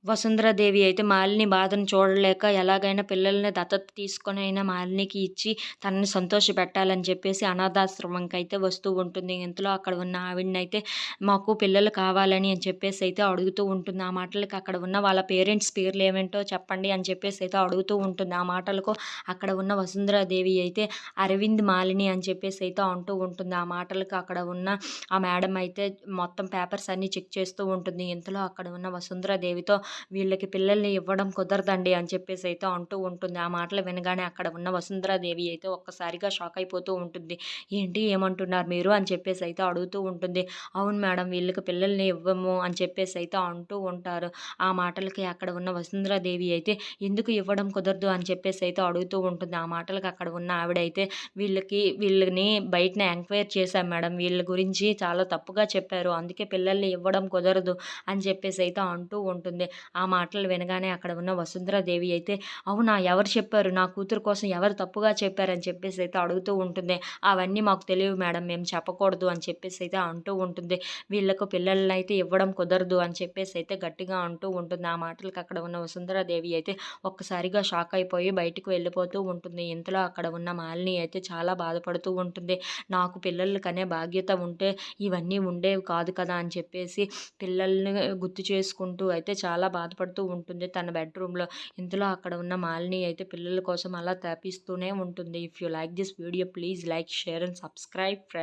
వసుంధరాదేవి అయితే మాలిని బాధను చూడలేక ఎలాగైనా పిల్లల్ని దత్తత తీసుకొనైనా మాలినికి ఇచ్చి తనని సంతోషపెట్టాలని చెప్పేసి అనాథాశ్రమంకైతే వస్తూ ఉంటుంది. ఇంతలో అక్కడ ఉన్న ఆవిడనైతే మాకు పిల్లలు కావాలని అని చెప్పేసి అయితే అడుగుతూ ఉంటుంది. ఆ మాటలకి అక్కడ ఉన్న వాళ్ళ పేరెంట్స్ పేర్లేమేంటో చెప్పండి అని చెప్పేసి అయితే అడుగుతూ ఉంటుంది. ఆ మాటలకు అక్కడ ఉన్న వసుంధరాదేవి అయితే అరవింద్, మాలిని అని చెప్పేసి అయితే అంటూ ఉంటుంది. ఆ మాటలకు అక్కడ ఉన్న ఆ మేడం అయితే మొత్తం పేపర్స్ అన్నీ చెక్ చేస్తూ ఉంటుంది. ఇంతలో అక్కడ ఉన్న వసుంధరాదేవితో వీళ్ళకి పిల్లల్ని ఇవ్వడం కుదరదండి అని చెప్పేసి అయితే అంటూ ఉంటుంది. ఆ మాటలు వినగానే అక్కడ ఉన్న వసుంధరాదేవి అయితే ఒక్కసారిగా షాక్ అయిపోతూ ఉంటుంది. ఏంటి ఏమంటున్నారు మీరు అని చెప్పేసి అయితే అడుగుతూ ఉంటుంది. అవును మేడం, వీళ్ళకి పిల్లల్ని ఇవ్వము అని చెప్పేసి అయితే అంటూ ఉంటారు. ఆ మాటలకి అక్కడ ఉన్న వసుంధరాదేవి అయితే ఎందుకు ఇవ్వడం కుదరదు అని చెప్పేసి అయితే అడుగుతూ ఉంటుంది. ఆ మాటలకి అక్కడ ఉన్న ఆవిడైతే వీళ్ళని బయటనే ఎంక్వైరీ చేశాం మేడం, వీళ్ళ గురించి చాలా తప్పుగా చెప్పారు, అందుకే పిల్లల్ని ఇవ్వడం కుదరదు అని చెప్పేసి అయితే అంటూ ఉంటుంది. ఆ మాటలు వినగానే అక్కడ ఉన్న వసుంధరాదేవి అయితే అవునా, ఎవరు చెప్పారు, నా కూతురు కోసం ఎవరు తప్పుగా చెప్పారని చెప్పేసి అయితే అడుగుతూ ఉంటుంది. అవన్నీ మాకు తెలియవు మేడం, మేము చెప్పకూడదు అని చెప్పేసి అయితే అంటూ ఉంటుంది. వీళ్ళకు పిల్లల్ని అయితే ఇవ్వడం కుదరదు అని చెప్పేసి అయితే గట్టిగా అంటూ ఉంటుంది. ఆ మాటలకు అక్కడ ఉన్న వసుంధరాదేవి అయితే ఒక్కసారిగా షాక్ అయిపోయి బయటకు వెళ్ళిపోతూ ఉంటుంది. ఇంతలో అక్కడ ఉన్న మాలిని అయితే చాలా బాధపడుతూ ఉంటుంది. నాకు పిల్లలు కనే బాధ్యత ఉంటే ఇవన్నీ ఉండేవి కాదు కదా అని చెప్పేసి పిల్లల్ని గుర్తు చేసుకుంటూ అయితే చాలా బాధపడుతూ ఉంటుంది తన బెడ్రూమ్‌లో. ఇంతలో అక్కడ ఉన్న మాలిని అయితే పిల్లల కోసం అలా తపిస్తూనే ఉంటుంది. If you like this video please like, share and subscribe friends.